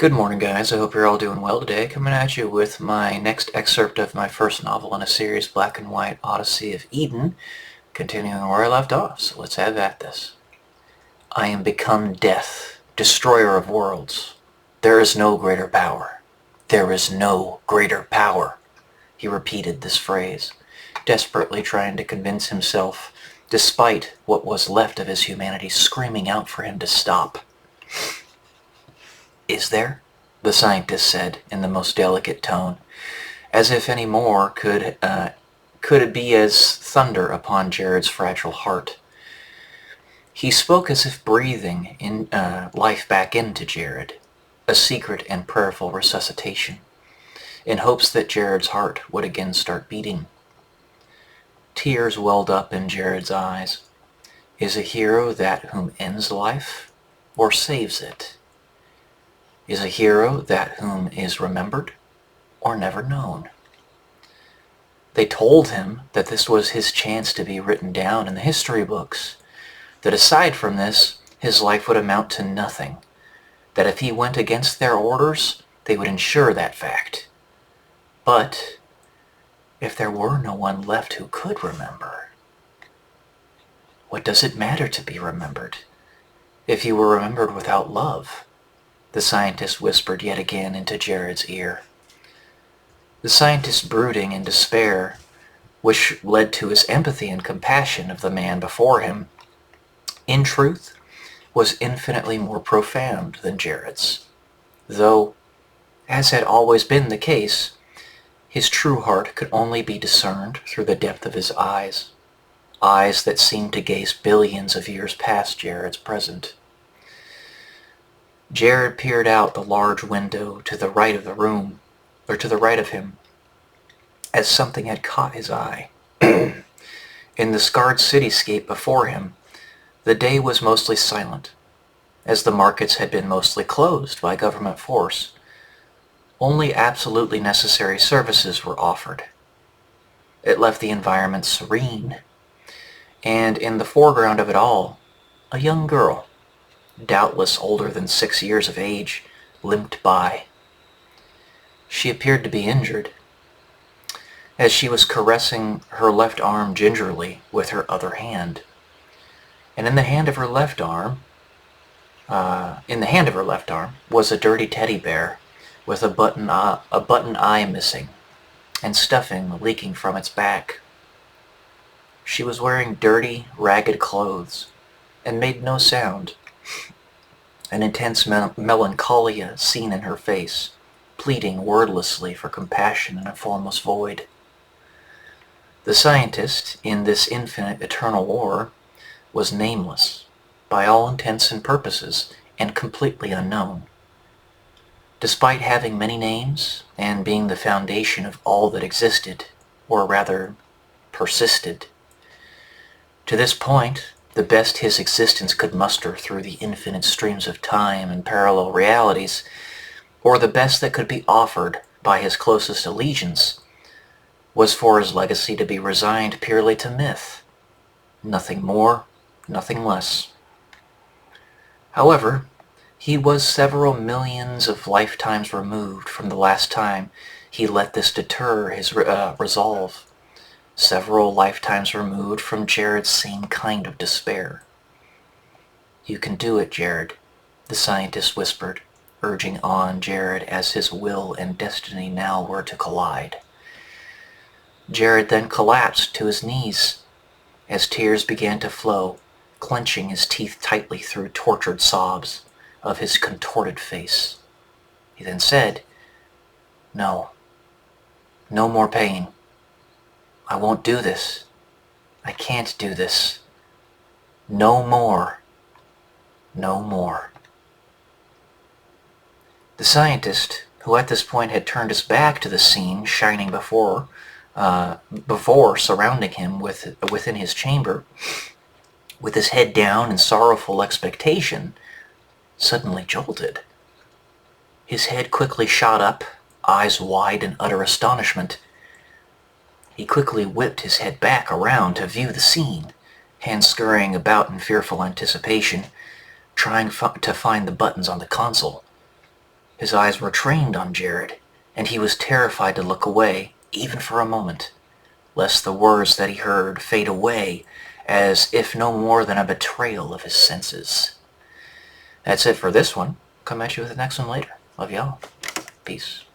Good morning, guys. I hope you're all doing well today. Coming at you with my next excerpt of my first novel in a series, Black and White Odyssey of Eden, continuing where I left off, so let's have at this. I am become death, destroyer of worlds. There is no greater power. There is no greater power. He repeated this phrase, desperately trying to convince himself, despite what was left of his humanity screaming out for him to stop. Is there? The scientist said in the most delicate tone, as if any more could it be as thunder upon Jared's fragile heart. He spoke as if breathing in life back into Jared, a secret and prayerful resuscitation, in hopes that Jared's heart would again start beating. Tears welled up in Jared's eyes. Is a hero that whom ends life or saves it? Is a hero that whom is remembered or never known? They told him that this was his chance to be written down in the history books, that aside from this, his life would amount to nothing, that if he went against their orders, they would ensure that fact. But if there were no one left who could remember, what does it matter to be remembered? If you were remembered without love, the scientist whispered yet again into Jared's ear. The scientist's brooding and despair, which led to his empathy and compassion of the man before him, in truth, was infinitely more profound than Jared's, though, as had always been the case, his true heart could only be discerned through the depth of his eyes that seemed to gaze billions of years past Jared's present. Jared peered out the large window to the right of the room, or to the right of him, as something had caught his eye. In the scarred cityscape before him, the day was mostly silent, as the markets had been mostly closed by government force. Only absolutely necessary services were offered. It left the environment serene, and in the foreground of it all, a young girl, doubtless older than 6 years of age, limped by. She appeared to be injured, as she was caressing her left arm gingerly with her other hand. And in the hand of her left arm was a dirty teddy bear with a button eye missing and stuffing leaking from its back. She was wearing dirty, ragged clothes and made no sound. An intense melancholia seen in her face, pleading wordlessly for compassion in a formless void. The scientist, in this infinite eternal war, was nameless, by all intents and purposes, and completely unknown. Despite having many names, and being the foundation of all that existed, or rather, persisted, to this point, the best his existence could muster through the infinite streams of time and parallel realities, or the best that could be offered by his closest allegiance, was for his legacy to be resigned purely to myth. Nothing more, nothing less. However, he was several millions of lifetimes removed from the last time he let this deter his resolve. Several lifetimes removed from Jared's same kind of despair. You can do it, Jared, the scientist whispered, urging on Jared as his will and destiny now were to collide. Jared then collapsed to his knees as tears began to flow, clenching his teeth tightly through tortured sobs of his contorted face. He then said, "No. No more pain. I won't do this. I can't do this. No more. No more." The scientist, who at this point had turned his back to the scene shining before surrounding him within his chamber, with his head down in sorrowful expectation, suddenly jolted. His head quickly shot up, eyes wide in utter astonishment. He quickly whipped his head back around to view the scene, hands scurrying about in fearful anticipation, trying to find the buttons on the console. His eyes were trained on Jared, and he was terrified to look away, even for a moment, lest the words that he heard fade away as if no more than a betrayal of his senses. That's it for this one. Come at you with the next one later. Love y'all. Peace.